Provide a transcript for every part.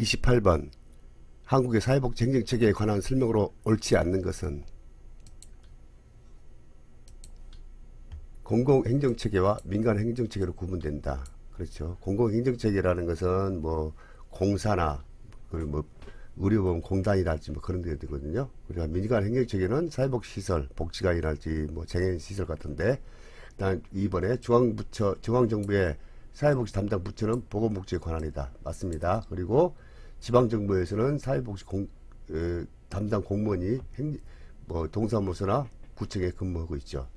28번 한국의 사회복지 행정체계에 관한 설명으로 옳지 않는 것은 공공행정체계와 민간행정체계로 구분된다. 그렇죠. 공공행정체계라는 것은 뭐 공사나 뭐 의료보험 공단이랄지 뭐 그런 데 되거든요. 그러니까 민간행정체계는 사회복지시설, 복지관이랄지 뭐 장애인시설 같은데, 일단 이번에 중앙부처, 중앙정부의 사회복지 담당 부처는 보건복지에 관한이다. 맞습니다. 그리고 지방정부에서는 사회복지 담당 공무원이 뭐 동사무소나 구청에 근무하고 있죠.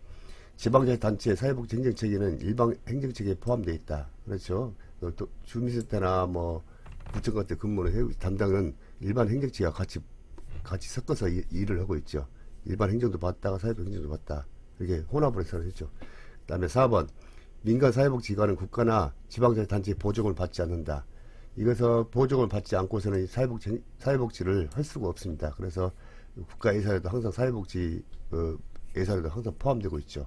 지방자치단체의 사회복지 행정체계는 일반 행정체계에 포함되어 있다. 그렇죠. 또 주민센터나 뭐 구청 같은 근무는 담당은 일반 행정체계와 같이 섞어서 일을 하고 있죠. 일반 행정도 받다가 사회복 행정도 받다. 이렇게 혼합을 해서 했죠. 그 다음에 4번 민간 사회복지기관은 국가나 지방자치단체의 보조금을 받지 않는다. 이것은 보조금을 받지 않고서는 사회복지를 할 수가 없습니다. 그래서 국가 예산에도 항상 사회복지 예산에도 항상 포함되고 있죠.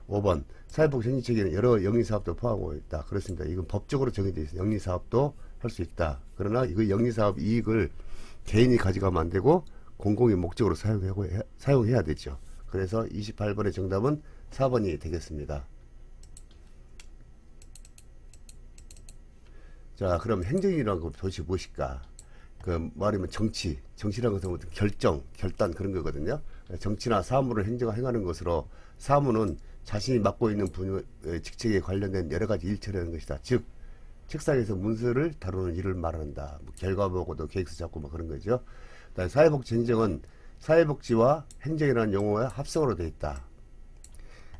5번 사회복지 행정체계는 여러 영리사업도 포함하고 있다. 그렇습니다. 이건 법적으로 정해져 있어요. 영리사업도 할 수 있다. 그러나 이거 영리사업 이익을 개인이 가져가면 안 되고 공공의 목적으로 사용해야 되죠. 그래서 28번의 정답은 4번이 되겠습니다. 자, 그럼 행정이라는 건 도대체 무엇일까? 그 말하면 정치라는 것은 결단 그런 거거든요. 정치나 사무를 행하는 것으로, 사무는 자신이 맡고 있는 분야의 직책에 관련된 여러 가지 일 처리하는 것이다. 즉 책상에서 문서를 다루는 일을 말한다. 뭐 결과 보고도 계획서 잡고 뭐 그런 거죠. 그다음에 사회복지 행정은 사회복지와 행정이라는 용어의 합성어로 되어 있다.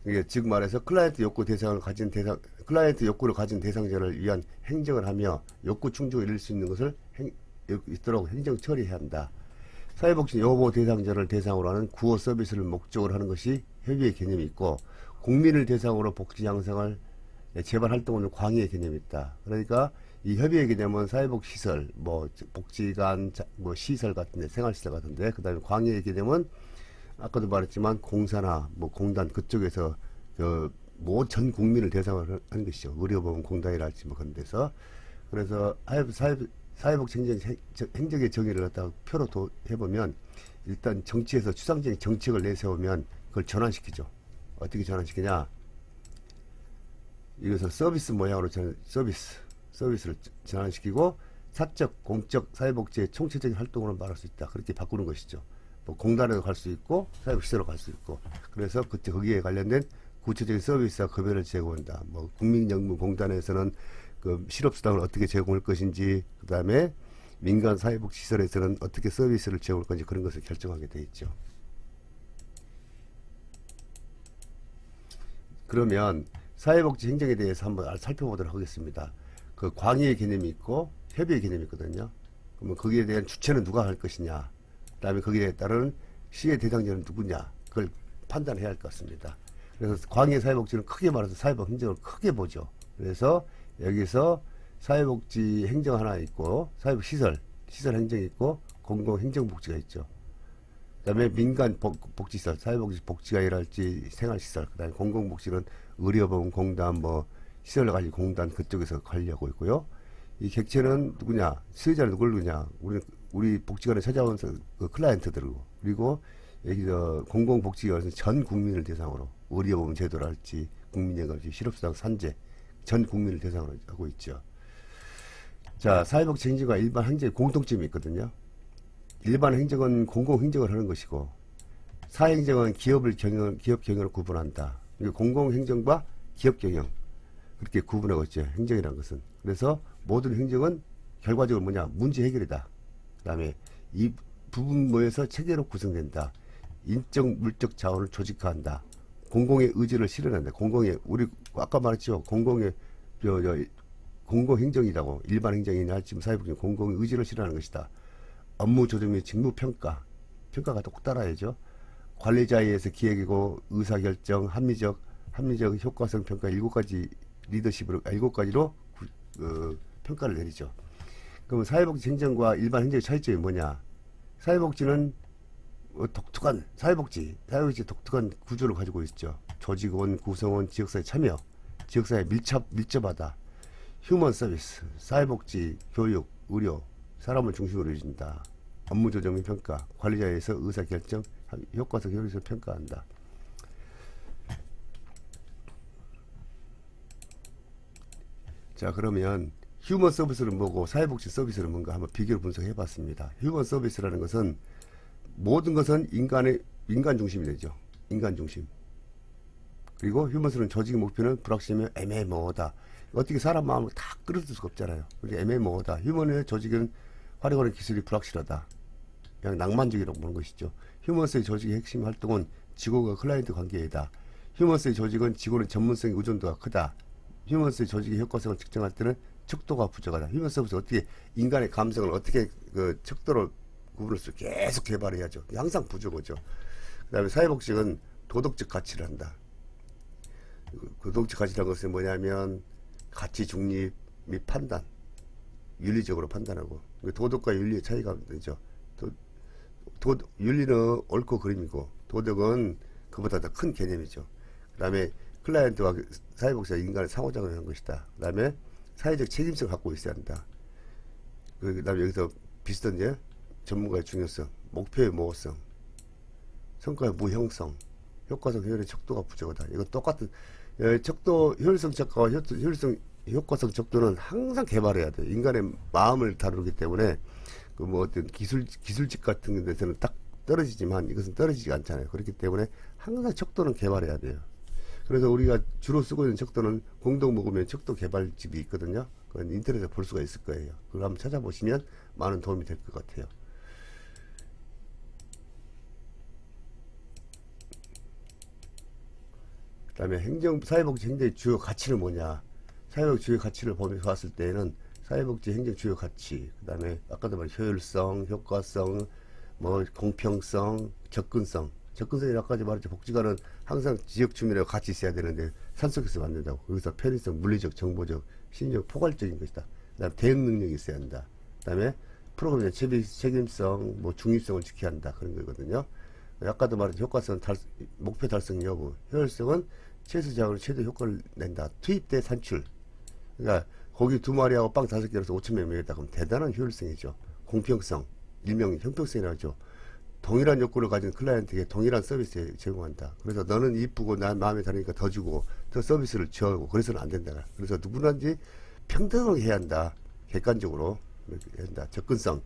이게 즉 말해서 클라이언트 욕구를 가진 대상자를 위한 행정을 하며 욕구 충족을 이룰 수 있는 것을 있도록 행정 처리해야 한다. 사회복지 여보 대상자를 대상으로 하는 구호 서비스를 목적으로 하는 것이 협의의 개념이 있고, 국민을 대상으로 복지 양성을 재발 활동을 광의의 개념이 있다. 그러니까 이 협의의 개념은 사회복지시설, 뭐 복지관, 뭐 시설 같은데, 생활시설 같은데, 그 다음에 광의의 개념은 아까도 말했지만 공사나 뭐 공단 그쪽에서 뭐 전 국민을 대상으로 하는 것이죠. 의료보험 공단이랄지 뭐 그런 데서. 그래서 사회복지 행정의 정의를 갖다가 표로 해보면, 일단 정치에서 추상적인 정책을 내세우면 그걸 전환시키죠. 어떻게 전환시키냐? 이것을 서비스 모양으로 서비스를 전환시키고 사적, 공적 사회복지의 총체적인 활동으로 말할 수 있다. 그렇게 바꾸는 것이죠. 뭐 공단에도 갈 수 있고 사회복지시설로 갈 수 있고, 그래서 거기에 관련된 구체적인 서비스와 급여를 제공한다. 뭐 국민연금공단에서는 그 실업수당을 어떻게 제공할 것인지, 그 다음에 민간 사회복지시설에서는 어떻게 서비스를 제공할 건지, 그런 것을 결정하게 되어 있죠. 그러면 사회복지 행정에 대해서 한번 살펴보도록 하겠습니다. 그 광의의 개념이 있고 협의의 개념이 있거든요. 그러면 거기에 대한 주체는 누가 할 것이냐, 그 다음에 거기에 따른 시의 대상자는 누구냐, 그걸 판단해야 할 것 같습니다. 그래서 광의의 사회복지는 크게 말해서 사회복지 행정을 크게 보죠. 그래서 여기서 사회복지 행정 하나 있고, 사회복지시설 행정이 있고, 공공행정복지가 있죠. 그 다음에 민간 복지시설, 사회복지 복지관이랄지 생활시설, 그 다음에 공공복지는 의료보험 공단, 뭐 시설관리 공단 그쪽에서 관리하고 있고요. 이 객체는 누구냐, 수혜자는 누굴 누구냐, 우리 복지관에 찾아온 그 클라이언트들이고, 그리고 여기서 공공복지관에서 전 국민을 대상으로 의료보험 제도랄지 국민연금지 실업수당 산재 전 국민을 대상으로 하고 있죠. 자, 사회복지 행정과 일반 행정의 공통점이 있거든요. 일반 행정은 공공행정을 하는 것이고, 사회행정은 기업 경영을 구분한다. 공공행정과 기업경영, 그렇게 구분하고 있죠. 행정이라는 것은. 그래서 모든 행정은 결과적으로 뭐냐, 문제 해결이다. 그 다음에 이 부분 모여서 체계로 구성된다. 인적 물적 자원을 조직화한다. 공공의 의지를 실현한다. 우리 아까 말했죠. 공공행정이라고, 일반 행정이나 지금 사회복지 공공의 의지를 실현하는 것이다. 업무 조정 및 직무 평가가 꼭 따라야죠. 관리자에 의해서 기획이고 의사결정, 합리적 효과성 평가 7가지 리더십으로 7가지로 평가를 내리죠. 그러면 사회복지 행정과 일반 행정의 차이점이 뭐냐? 사회복지는 독특한 독특한 구조를 가지고 있죠. 조직원, 구성원, 지역사회 참여, 지역사회 밀접하다. 휴먼 서비스, 사회복지, 교육, 의료, 사람을 중심으로 이루어진다. 업무 조정 및 평가, 관리자에서 의사결정, 효과적 효율성을 평가한다. 자, 그러면 휴먼 서비스는 뭐고 사회복지 서비스는 뭔가 한번 비교를 분석해 봤습니다. 휴먼 서비스라는 것은 모든 것은 인간 중심이 되죠. 인간 중심. 그리고 휴먼스는 조직의 목표는 불확실하며 애매모호하다. 어떻게 사람 마음을 다 끌어들 수가 없잖아요. 그러니까 애매모호하다. 휴먼의 조직은 활용하는 기술이 불확실하다. 그냥 낭만적이라고 보는 것이죠. 휴먼스의 조직의 핵심 활동은 직원과 클라이언트 관계이다. 휴먼스의 조직은 직원의 전문성의 의존도가 크다. 휴먼스의 조직의 효과성을 측정할 때는 척도가 부족하다. 휴먼 서비스 어떻게 인간의 감성을 어떻게 그 척도로 구분할 수 계속 개발해야죠. 항상 부족하죠. 그 다음에 사회복지는 도덕적 가치를 한다. 그 도덕적 가치라는 것은 뭐냐면 가치 중립 및 판단, 윤리적으로 판단하고 도덕과 윤리의 차이가 되죠. 윤리는 옳고 그름이고 도덕은 그보다 더 큰 개념이죠. 그 다음에 클라이언트와 사회복지가 인간의 상호작용을 한 것이다. 그 다음에 사회적 책임성을 갖고 있어야 한다. 그 다음에 여기서 비슷한 이제 전문가의 중요성, 목표의 모호성, 성과의 무형성, 효과성 효율의 척도가 부족하다. 이건 똑같은 척도 효율성 척도와 효과성 척도는 항상 개발해야 돼요. 인간의 마음을 다루기 때문에 그 뭐 어떤 기술직 같은 데서는 딱 떨어지지만 이것은 떨어지지 않잖아요. 그렇기 때문에 항상 척도는 개발해야 돼요. 그래서 우리가 주로 쓰고 있는 척도는 공동모금의 척도 개발집이 있거든요. 그건 인터넷에 볼 수가 있을 거예요. 그걸 한번 찾아보시면 많은 도움이 될 것 같아요. 그 다음에 사회복지 행정의 주요 가치는 뭐냐. 사회복지 주요 가치를 봤을 때는 사회복지 행정 주요 가치, 그 다음에 아까도 말한 효율성, 효과성, 뭐 공평성, 접근성이 아까 말했죠. 복지관은 항상 지역 주민하고 같이 있어야 되는데 산속에서 만든다고. 여기서 편의성, 물리적, 정보적, 심리적, 포괄적인 것이다. 그 다음에 대응 능력이 있어야 한다. 그 다음에 프로그램의 책임성, 뭐 중립성을 지켜야 한다. 그런 거거든요. 아까도 말한 효과성, 목표 달성 여부, 효율성은 최소 제약으로 최대 효과를 낸다. 투입 대 산출. 그러니까 고기 2마리하고 빵 5개로서 5,000명 먹였다. 그럼 대단한 효율성이죠. 공평성, 일명 형평성이라고 하죠. 동일한 욕구를 가진 클라이언트에게 동일한 서비스 제공한다. 그래서 너는 이쁘고 난 마음에 드니까 더 주고 더 서비스를 줘하고 그래서는 안 된다. 그래서 누구든지 평등하게 해야 한다. 객관적으로 해야 한다. 접근성,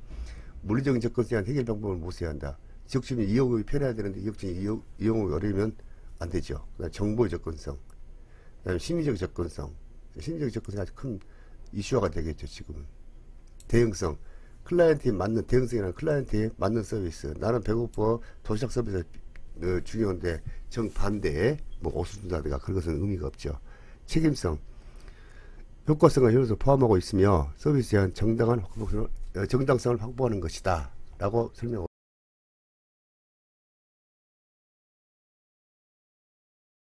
물리적인 접근성에 해결 방법을 모색해야 한다. 지역주민 이용이 편해야 되는데 지역주민 이용이 어려우면 안 되죠. 그다음에 정보의 접근성, 그다음에 심리적 접근성. 심리적 접근성이 아주 큰 이슈화가 되겠죠. 지금은 대응성, 클라이언트에 맞는 대응성이라는 클라이언트에 맞는 서비스. 나는 배고파 도시락 서비스 중요한데 정반대에 뭐 옷을 준다든가 그런 것은 의미가 없죠. 책임성, 효과성과 효율성을 포함하고 있으며 서비스에 대한 정당성을 확보하는 것이다 라고 설명하고